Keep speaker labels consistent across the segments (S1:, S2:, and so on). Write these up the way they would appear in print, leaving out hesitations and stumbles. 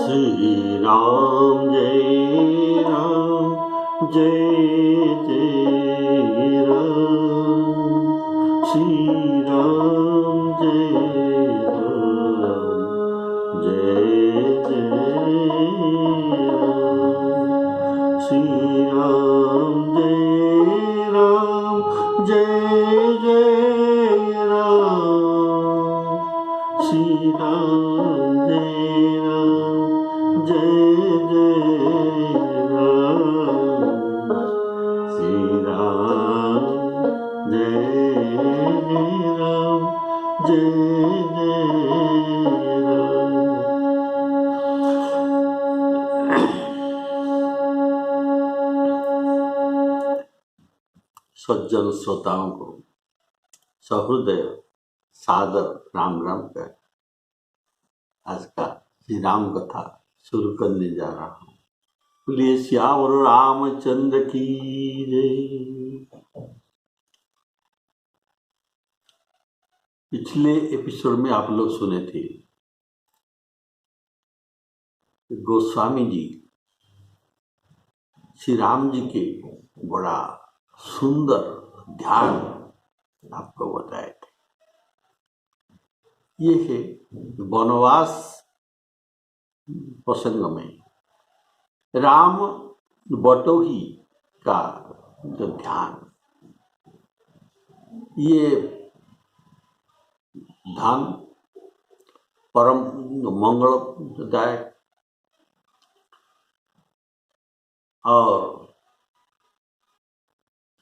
S1: श्री राम जय राम जय जय राम श्री राम जय राम जय जय राम श्री राम जय राम जय जय राम श्री राम जय राम जय जय राम श्री राम जय राम जय जय राम। सज्जन श्रोताओं को सहृदय सादर राम राम कर आज का श्री राम कथा शुरू करने जा रहा हूँ। बोलिए श्यावर रामचंद्र की जय। पिछले एपिसोड में आप लोग सुने थे गोस्वामी जी श्री राम जी के बड़ा सुंदर ध्यान आपको बताए थे। ये है वनवास प्रसंग में राम बटोही का जो ध्यान, ये ध्यान परम मंगलदायक और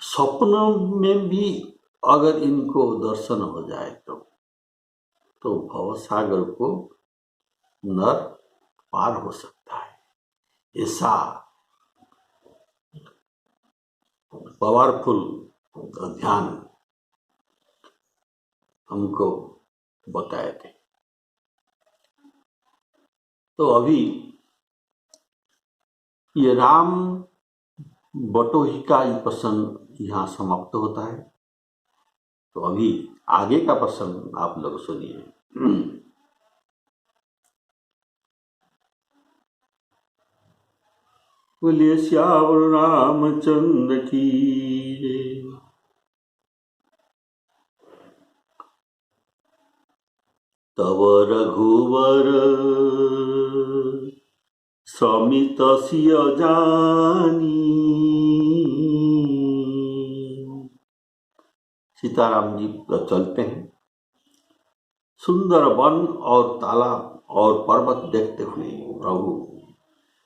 S1: स्वप्न में भी अगर इनको दर्शन हो जाए तो भवसागर को नर पार हो सकता है। ऐसा पावरफुल ध्यान हमको बताए थे। तो अभी ये राम बटोही का ये प्रसंग यहाँ समाप्त होता है। तो अभी आगे का प्रसंग आप लोग सुनिए। बोलिए श्यावर रामचंद्र की जय। तव रघुवर समित सिय जानी। सीताराम जी चलते हैं, सुंदर वन और तालाब और पर्वत देखते हुए प्रभु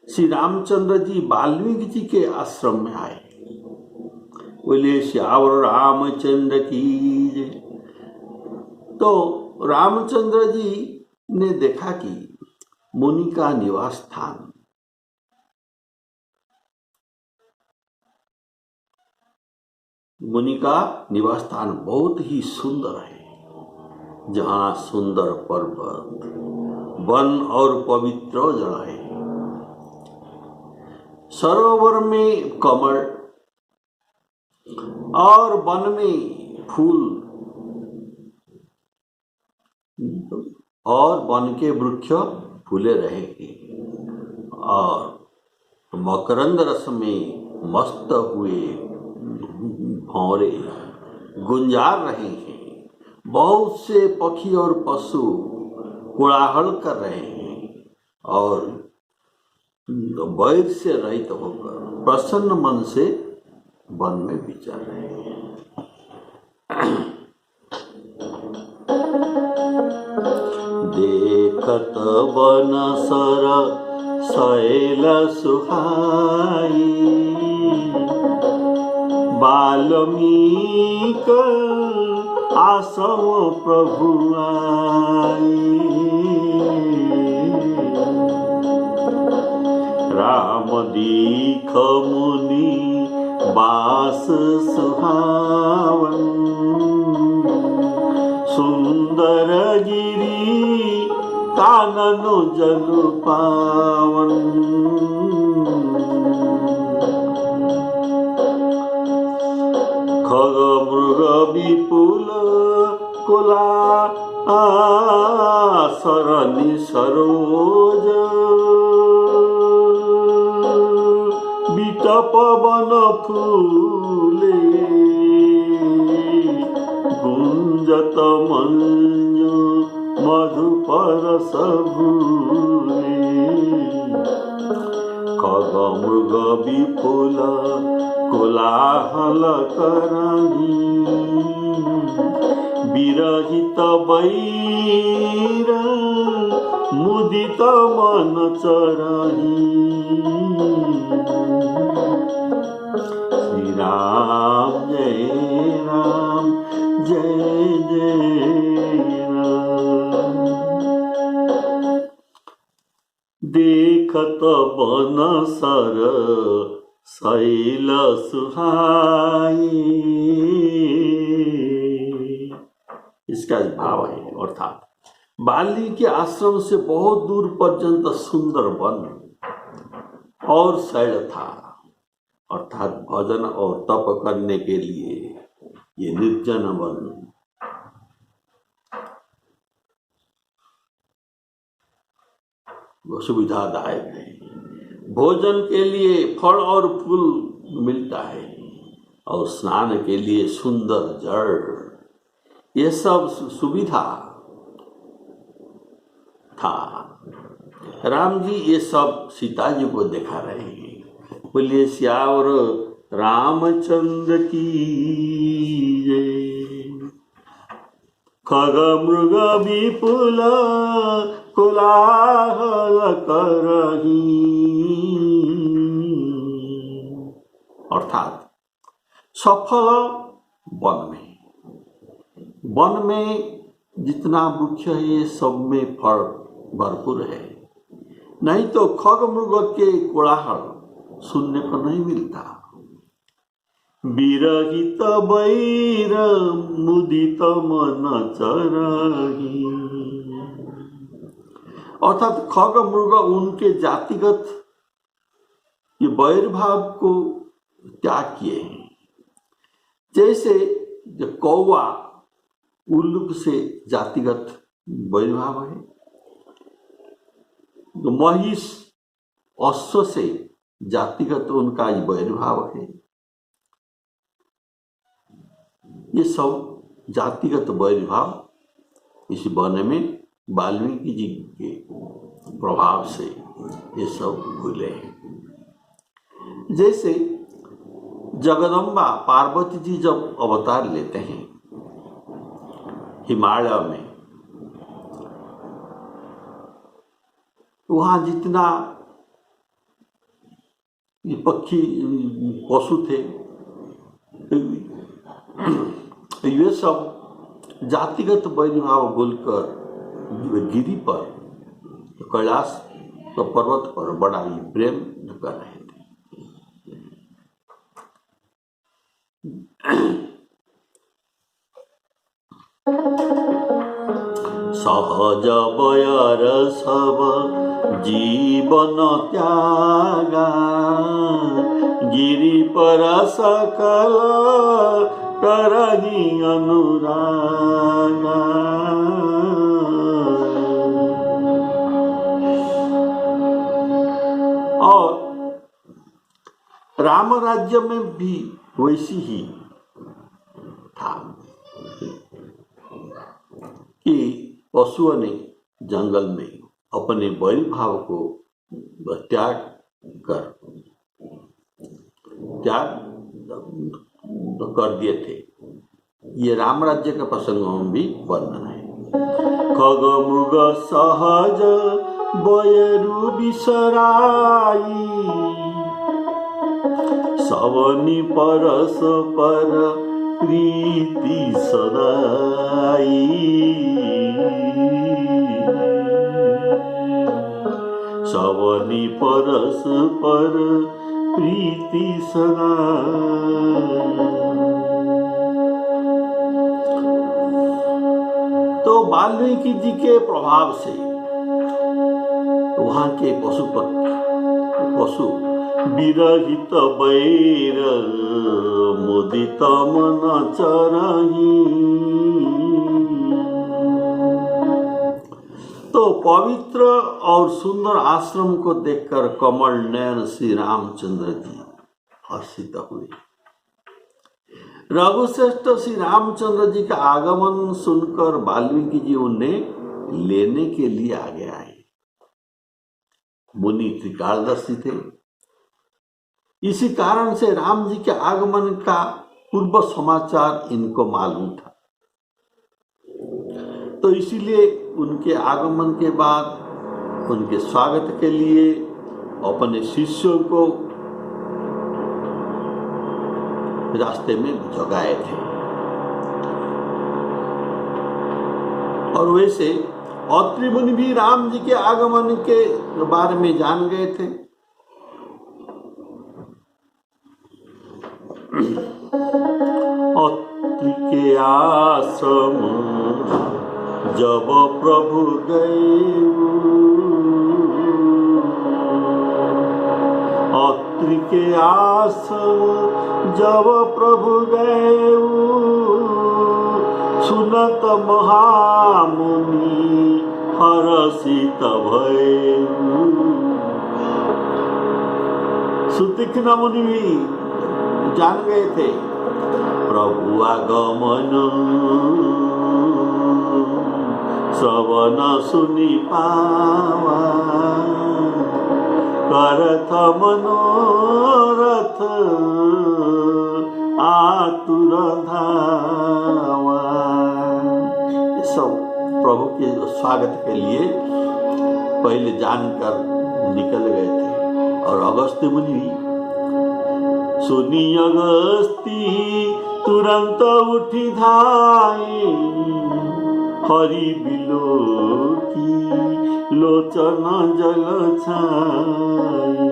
S1: श्री रामचंद्र जी वाल्मीकि जी के आश्रम में आए। बोले श्यावर रामचंद्र की जय। तो रामचंद्र जी ने देखा कि मुनि का निवास स्थान बहुत ही सुंदर है, जहाँ सुंदर पर्वत वन और पवित्र जल है। सरोवर में कमल और वन में फूल और वन के वृक्ष फूले रहेंगे और मकरंद रस में मस्त हुए भौरे गुंजार रहे हैं। बहुत से पक्षी और पशु कोलाहल कर रहे हैं और वैर से रहित होकर प्रसन्न मन से वन में विचर रहे हैं। देखत वन सर शैल सुहाई। वाल्मीक आसम प्रभु आई। राम दीख मुनि बास सुहावन। सुंदर गिरी कानन जल पावन। खग मृग विपुल कुला सरनि सरोज। तपवन फूले गुंजत मंजु मधुपरस भूले खग मृग विपुल कोलाहल करही विरहित बैर मुदित मन चरही श्री राम जय राम जय जय राम। देखत बन सर शैल सुहाए, इसका भाव है। अर्थात बाली के आश्रम से बहुत दूर पर्यंत सुंदर वन और शैल था, अर्थात भजन और तप करने के लिए ये निर्जन वन सुविधादायक है। भोजन के लिए फल और फूल मिलता है और स्नान के लिए सुंदर जल, ये सब सुविधा था। राम जी ये सब सीता जी को दिखा रहे हैं। बोलिए श्यावर रामचंद्र की जय। खग मृग विपुल कोलाहल करही, अर्थात सफल वन में जितना वृक्ष है ये सब में फल भरपूर है, नहीं तो खग मृग के कोलाहल सुनने को नहीं मिलता। विरहित बैर मुदित मन चरही, अर्थात खग मृग उनके जातिगत ये बैर भाव को त्याग किए हैं। जैसे जो कौवा उल्लू से जातिगत बैर भाव है, तो महिष अश्व से जातिगत उनका बैर भाव है। ये सब जातिगत बैर भाव इस वन में वाल्मीकि जी के प्रभाव से ये सब भूले हैं। जैसे जगदम्बा पार्वती जी जब अवतार लेते हैं हिमालय में, वहाँ जितना ये पक्षी पशु थे ये सब जातिगत वैरभाव बोलकर गिरी पर कैलाश तो पर्वत पर बड़ा ही प्रेम कर रहे थे। सहज बयर सब जीवन त्यागा, गिरी पर सकल करही अनुरागा। और राम राज्य में भी वैसी ही था कि पशुओं ने जंगल में अपने बैर भाव को त्याग कर दिए थे। ये राम राज्य के प्रसंगों में भी वर्णन है। खग मृग सहज बयरु बिसराई, सवनी परस पर प्रीति सदाई। सवनी परस पर प्रीति सदाई। तो वाल्मीकि जी के प्रभाव से वहां के पशु विरहित बैर मुदित मन चरही। तो पवित्र और सुंदर आश्रम को देखकर कमल नयन श्री रामचंद्र जी हर्षित हुए। रघुश्रेष्ठ श्री रामचंद्र जी का आगमन सुनकर वाल्मीकि जी उन्हें लेने के लिए आगे आए। मुनि त्रिकालदर्शी थे, इसी कारण से राम जी के आगमन का पूर्व समाचार इनको मालूम था। तो इसीलिए उनके आगमन के बाद उनके स्वागत के लिए अपने शिष्यों को रास्ते में जगाए थे। और वैसे अत्रि मुनि भी राम जी के आगमन के बारे में जान गए थे। अत्रि के आश्रम जब प्रभु गए, अत्रि के आश्रम जब प्रभु गए, सुनत महामुनि हर्षित भये। सुतीक्ष्ण मुनि भी जान गए थे प्रभु आगमन, श्रवण सुनि पावा, करथ मनोरथ आतुर धावा। ये सब प्रभु के स्वागत के लिए पहले जानकर निकल गए थे। और अगस्त्य मुनि सुनी अगस्ती तुरंत उठी धाये, हरि बिलो की लोचन जल छाए,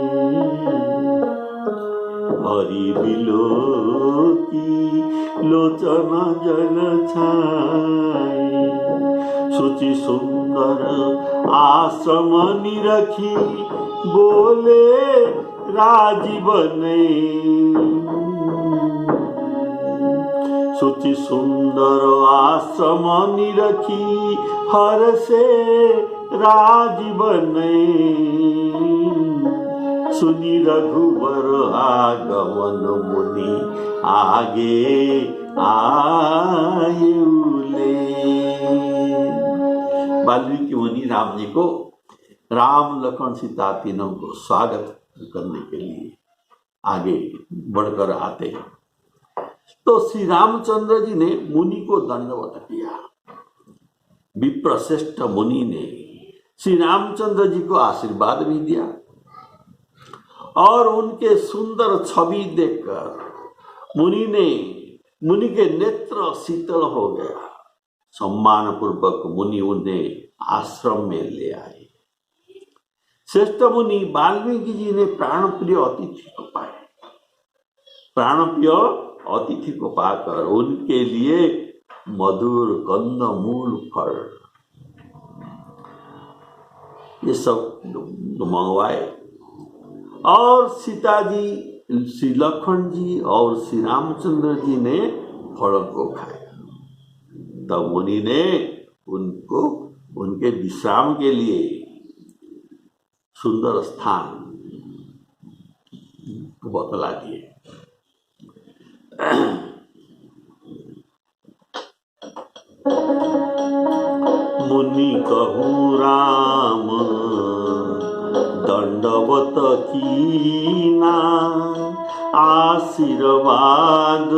S1: हरि बिलो की लोचन जल छाए। सुचि सुंदर आश्रम निरखी, बोले राजीव ने। सुचि सुंदर आश्रम निरखी, हर से राजीव ने। सुनी रघुवर आगमन, मुनि आगे आयुले। वाल्मीकि मुनि राम जी को, राम लखन सीता तीनों को स्वागत करने के लिए आगे बढ़कर आते हैं। तो श्री रामचंद्र जी ने मुनि को दंडवत किया। विप्रश्रेष्ठ मुनि ने श्री रामचंद्र जी को आशीर्वाद भी दिया और उनके सुंदर छवि देखकर मुनि के नेत्र शीतल हो गया। सम्मान पूर्वक मुनि उन्हें आश्रम में ले आए। श्रेष्ठ मुनि वाल्मीकि जी ने प्राणप्रिय अतिथि को पाए। प्राणप्रिय अतिथि को पाकर उनके लिए मधुर कंदमूल फल ये सब मंगवाए और सीता जी, श्री लक्ष्मण जी और श्री रामचंद्र जी ने फल को खाया। तब मुनि ने उनको उनके विश्राम के लिए सुंदर स्थान बतला दिए। मुनि कहूँ राम दंडवत कीना, आशीर्वाद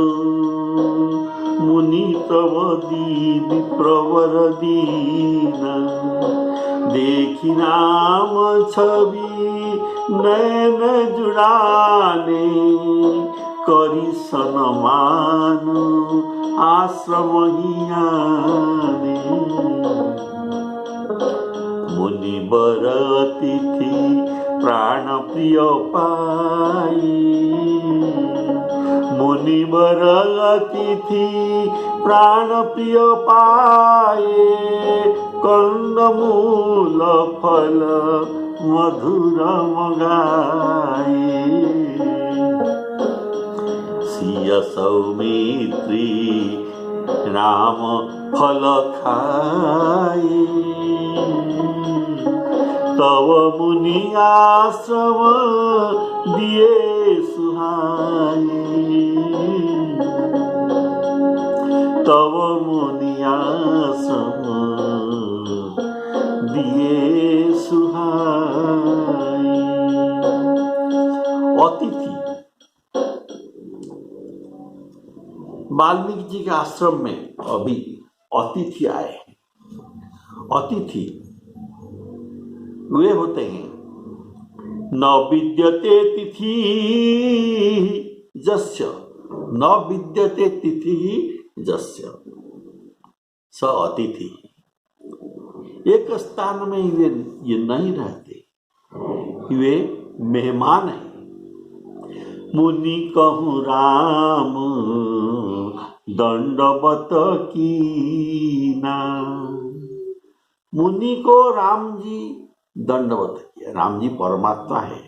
S1: मुनि तव दीदी प्रवर दीना। देखी नाम छवि नैन जुड़ाने, करी सनमान आश्रम हियाने। मुनि बर अतिथि प्राण प्रिय पाई, मुनि बर अतिथि प्राण प्रिय पाए। कंदमूल फल मधुर मगाए, सिय सौमित्री राम फल खाए। तव मुनि आश्रम दिए सुहाए, तव मुनि आश्रम दिए सुहाए। अतिथि, वाल्मीकि जी के आश्रम में अभी अतिथि आए हैं। अतिथि वे होते हैं न विद्यते तिथि जस्य, न विद्यते तिथि जस्य स अतिथि। एक स्थान में ये नहीं रहते, वे मेहमान हैं। मुनि कहूँ राम दंडवत कीना, मुनि को राम जी दंडवत किया। राम जी परमात्मा है,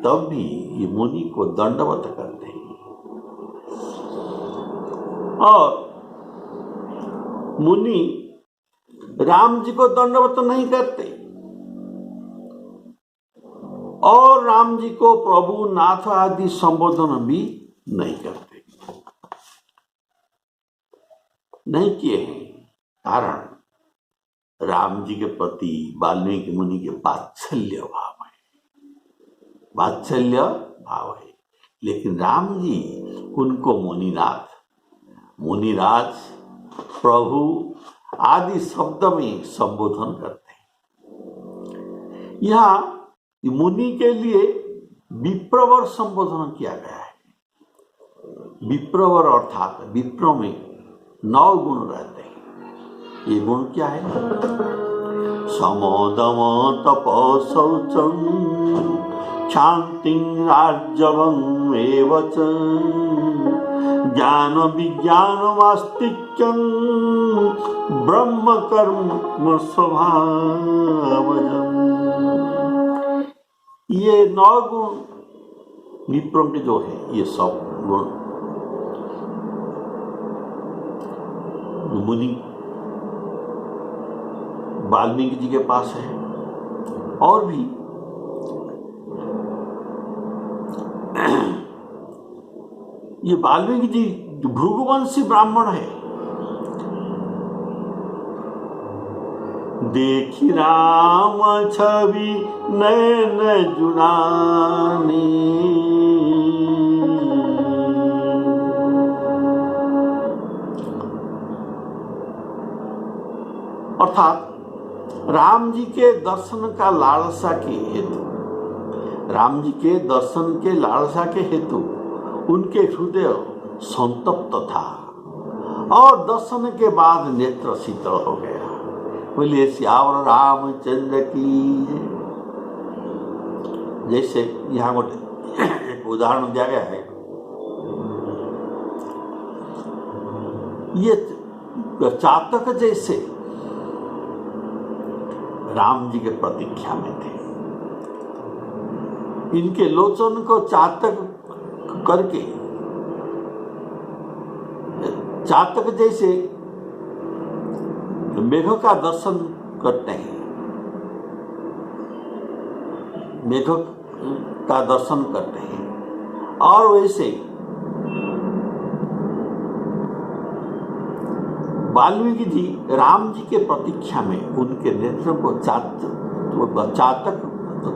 S1: तब भी ये मुनि को दंडवत करते हैं। और मुनि राम जी को दंडवत नहीं करते और राम जी को प्रभु नाथ आदि संबोधन भी नहीं करते, नहीं किए हैं। कारण राम जी के प्रति वाल्मीकि मुनि के वात्सल्य भाव है, वात्सल्य भाव है। लेकिन राम जी उनको मुनिनाथ, मुनिराज, प्रभु आदि शब्द में संबोधन करते हैं। यहाँ मुनि के लिए विप्रवर संबोधन किया गया है। विप्रवर अर्थात विप्र में 9 गुण रहते हैं। ये गुण क्या है? समोदम तप शौचम शांतिं राजवं एवच ज्ञान विज्ञान वास्तिक्यं ब्रह्म कर्म स्वभावजम्। ये 9 गुण विप्र के जो है, ये सब गुण मुनि वाल्मीकि जी के पास है। और भी ये वाल्मीकि जी भृगुवंशी ब्राह्मण है। देखी राम छवि नैन जुड़ानी, अर्थात राम जी के दर्शन का लालसा के हेतु, राम जी के दर्शन के लालसा के हेतु उनके हृदय संतप्त था और दर्शन के बाद नेत्र शीतल हो गया। बोलिए सियावर रामचंद्र की। जैसे यहाँ एक उदाहरण दिया गया है, ये चातक जैसे राम जी के प्रतीक्षा में थे। इनके लोचन को चातक करके, चातक जैसे मेघ का दर्शन करते हैं, मेघ का दर्शन करते हैं, और वैसे वाल्मीकि जी राम जी के प्रतीक्षा में उनके नेत्र को चातक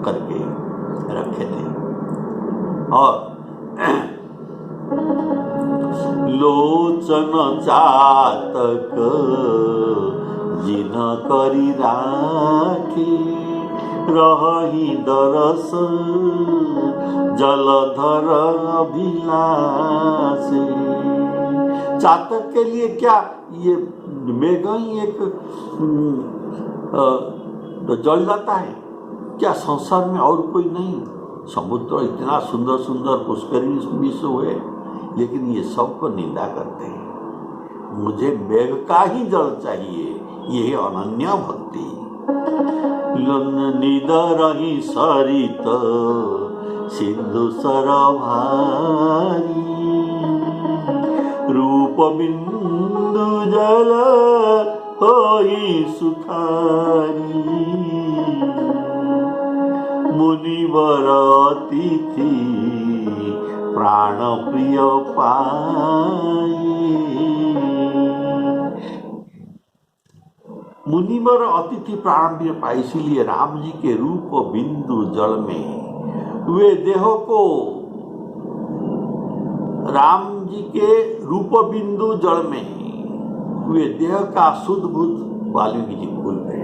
S1: करके रखे थे। और लोचन चातक जिन करी राखी, रही दरस जलधर अभिलाष। चातक के लिए क्या ये मेघ ही एक जल जाता है क्या? संसार में और कोई नहीं। समुद्र इतना सुंदर सुंदर पुष्करिणी विश्व हुए, लेकिन ये सबको निंदा करते हैं। मुझे मेघ का ही जल चाहिए, ये अनन्य भक्ति। निदरही सरित सिंधु सरभारी, रूप बिंदु जल होई सुखारी। मुनिवर अतिथि प्राण प्रिय पाए। मुनिवर अतिथि प्राण प्रिय पाए, इसीलिए राम जी के रूप बिंदु जल में वे देह को, राम जी के रूप बिंदु जल में वे देह का शुद्ध बुद्ध वाल्मीकि जी भूल गए,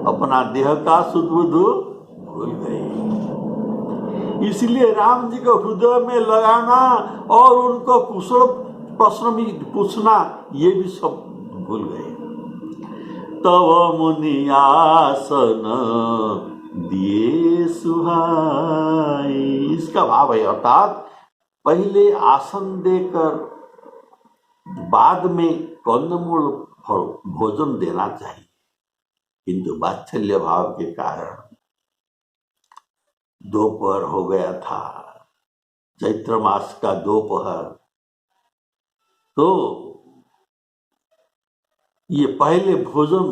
S1: अपना देह का शुद्ध बुद्ध भूल गए। इसलिए राम जी को हृदय में लगाना और उनको कुशल प्रश्न भी पूछना, ये भी सब भूल गए। तव मुनि आसन दिए सुहाई, इसका भाव है, अर्थात पहले आसन देकर बाद में कंदमूल भोजन देना चाहिए, किंतु वात्सल्य भाव के कारण दोपहर हो गया था, चैत्र मास का दोपहर, तो ये पहले भोजन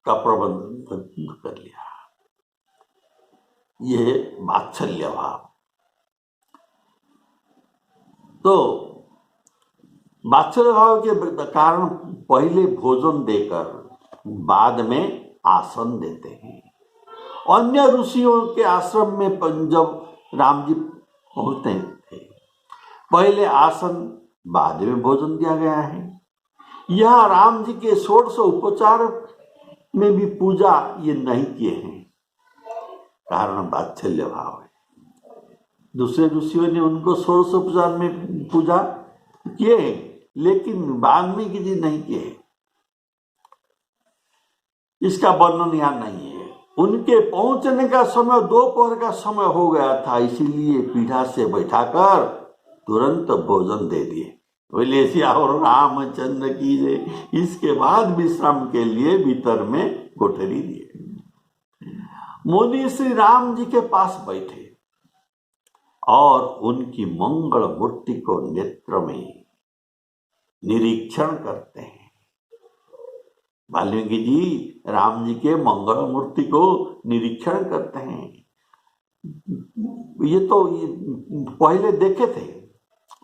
S1: का प्रबंध कर लिया। ये वात्सल्य भाव। तो वात्सल्य भाव के कारण पहले भोजन देकर बाद में आसन देते हैं। अन्य ऋषियों के आश्रम में जब राम जी पहुंचते थे, पहले आसन बाद में भोजन दिया गया है। यहाँ राम जी के षोडश उपचार में भी पूजा ये नहीं किए हैं, कारण वात्सल्य भाव है। दूसरे ऋषियों ने उनको षोडश उपचार में पूजा किए हैं, लेकिन वाल्मीकि जी नहीं किए। इसका वर्णन यहाँ नहीं है। उनके पहुंचने का समय दोपहर का समय हो गया था, इसीलिए पीढ़ा से बैठाकर तुरंत भोजन दे दिए। बोले सियावर रामचंद्र की जय। इसके बाद विश्राम के लिए भीतर में कोठरी दिए। मुनि श्री राम जी के पास बैठे और उनकी मंगल मूर्ति को नेत्र में निरीक्षण करते हैं। वाल्मीकि जी राम जी के मंगल मूर्ति को निरीक्षण करते हैं। ये तो पहले देखे थे,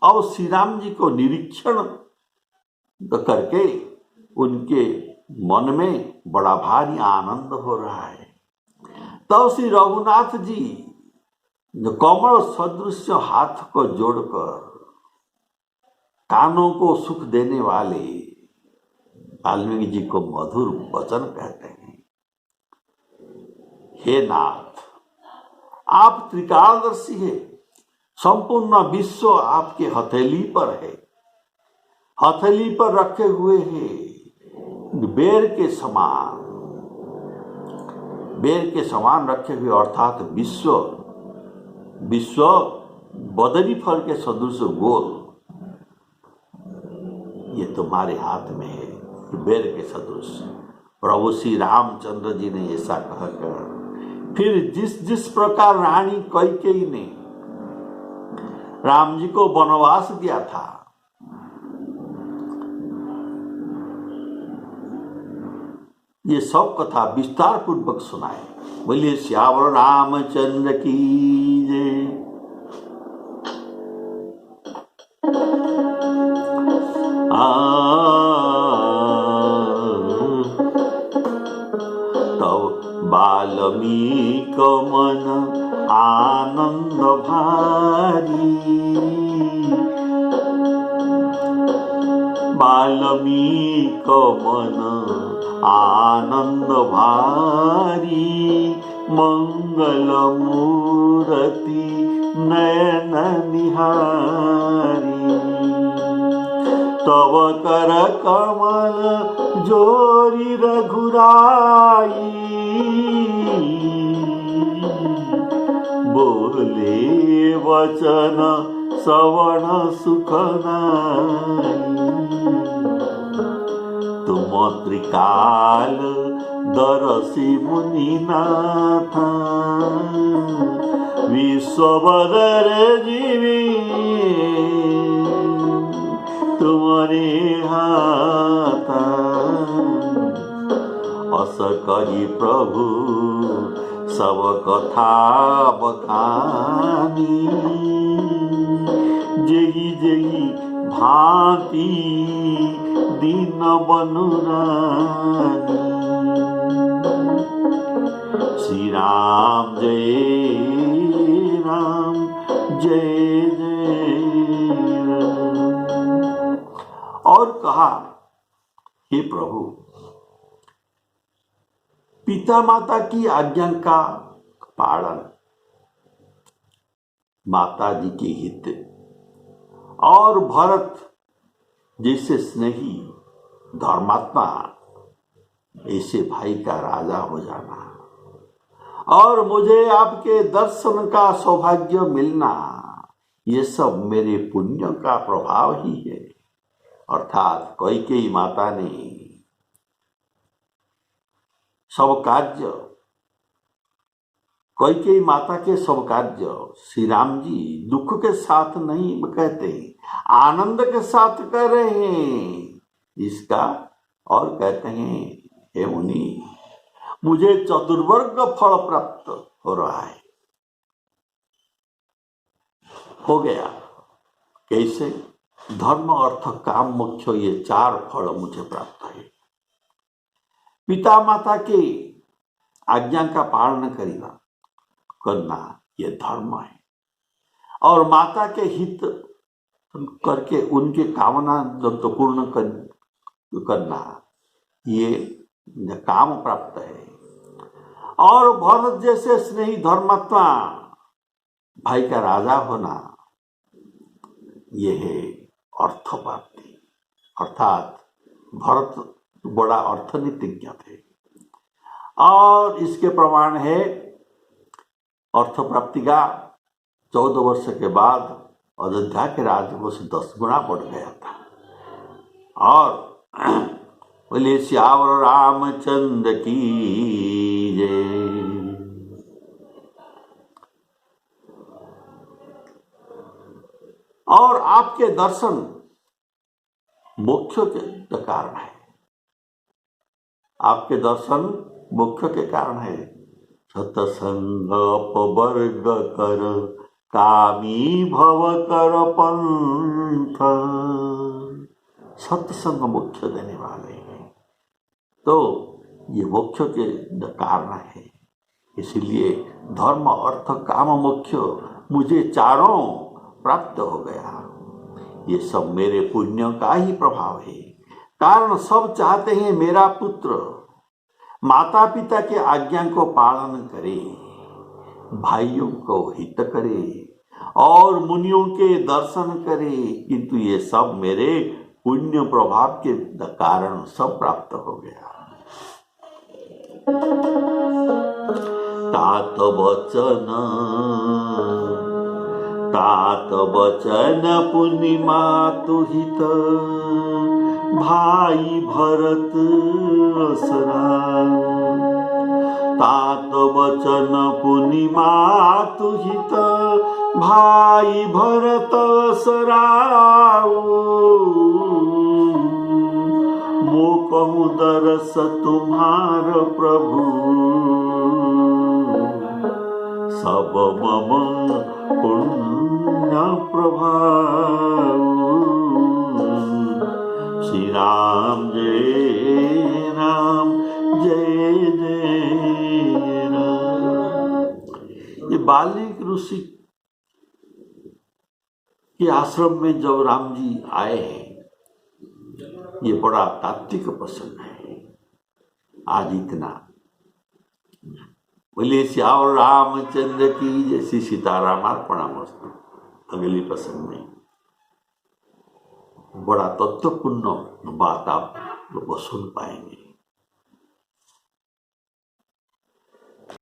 S1: अब श्री राम जी को निरीक्षण करके उनके मन में बड़ा भारी आनंद हो रहा है। तब श्री रघुनाथ जी कमल सदृश हाथ को जोड़कर कानों को सुख देने वाले वाल्मीकि जी को मधुर वचन कहते हैं। हे नाथ, आप त्रिकालदर्शी है, संपूर्ण विश्व आपके हथेली पर है। हथेली पर रखे हुए हैं बेर के समान रखे हुए, अर्थात विश्व बदरी फल के सदृश गोल, ये तुम्हारे हाथ में है, बेर के सदृश। प्रभु श्री रामचंद्र जी ने ऐसा कहकर फिर जिस प्रकार रानी कैकेयी ने राम जी को वनवास दिया था, ये सब कथा विस्तार पूर्वक सुनाए। बोलिए श्यावर रामचंद्र की जय। तब वाल्मीक मन आनंद भारी, वाल्मीक मन आनंद भारी, मंगल मूर्ति नयन निहारी। तव कर कमल जोरी रघुराई, बोले वचन श्रवण सुख नाई। तुम त्रिकाल दरसी मुनिनाथ, विश्ववर जीवी तुम्हारे हाथ। अस कही प्रभु सब कथा बखानी, जेहि जेहि भांति दीन बनुरानी। श्री राम जय राम जय जय राम। और कहा, हे प्रभु, पिता माता की आज्ञा का पालन, माता जी के हित और भरत जैसे स्नेही धर्मात्मा ऐसे भाई का राजा हो जाना, और मुझे आपके दर्शन का सौभाग्य मिलना, ये सब मेरे पुण्य का प्रभाव ही है। अर्थात कैकेयी माता ने सब कार्य, कैकेयी माता के सब कार्य श्री राम जी दुख के साथ नहीं कहते, आनंद के साथ कर रहे हैं इसका, और कहते हैं, हे मुनि, मुझे चतुर्वर्ग फल प्राप्त हो रहा है। हो गया कैसे? धर्म अर्थ काम मोक्ष, ये 4 फल मुझे प्राप्त है। पिता माता के आज्ञा का पालन करना ये धर्म है, और माता के हित करके उनके कामना पूर्ण करना ये काम प्राप्त है। और भरत जैसे स्नेही धर्मात्मा भाई का राजा होना, ये है अर्थ प्राप्ति। अर्थात भरत बड़ा अर्थनीतिज्ञ थे, और इसके प्रमाण है अर्थ प्राप्ति का 14 वर्ष के बाद अयोध्या के राज्य को 10 गुना बढ़ गया था। और बोले श्यावर रामचंद्र की जय। और आपके दर्शन मोक्ष के कारण है, आपके दर्शन मोक्ष के कारण है। सतसंग अपवर्ग कर कामी भव कर पंथ, सत्संग मोक्ष देने वाले हैं, तो ये मोक्ष के कारण है। इसलिए धर्म अर्थ काम मोक्ष मुझे चारों प्राप्त हो गया। ये सब मेरे पुण्य का ही प्रभाव है। कारण सब चाहते हैं मेरा पुत्र माता पिता के आज्ञा को पालन करे, भाइयों को हित करे और मुनियों के दर्शन करे, किंतु ये सब मेरे पुण्य प्रभाव के कारण सब प्राप्त हो गया। तात वचन पुनि मातु हित, भाई भरत असराउ। तात वचन पुनि मातु हित, भाई भरत असराउ। मो कहूँ दरस तुम्हार प्रभु, सब मम पुण्य प्रभाव। श्री राम जय राम जय जय राम। ये बाल्मीक ऋषि के आश्रम में जब राम जी आए हैं, ये बड़ा तात्विक प्रसंग है। आज इतना। बोले श्याम रामचंद्र की जय। श्री सीतारामार्पणमस्तु। अगली प्रसंग में बड़ा तत्वपूर्ण बात आप लोग सुन पाएंगे।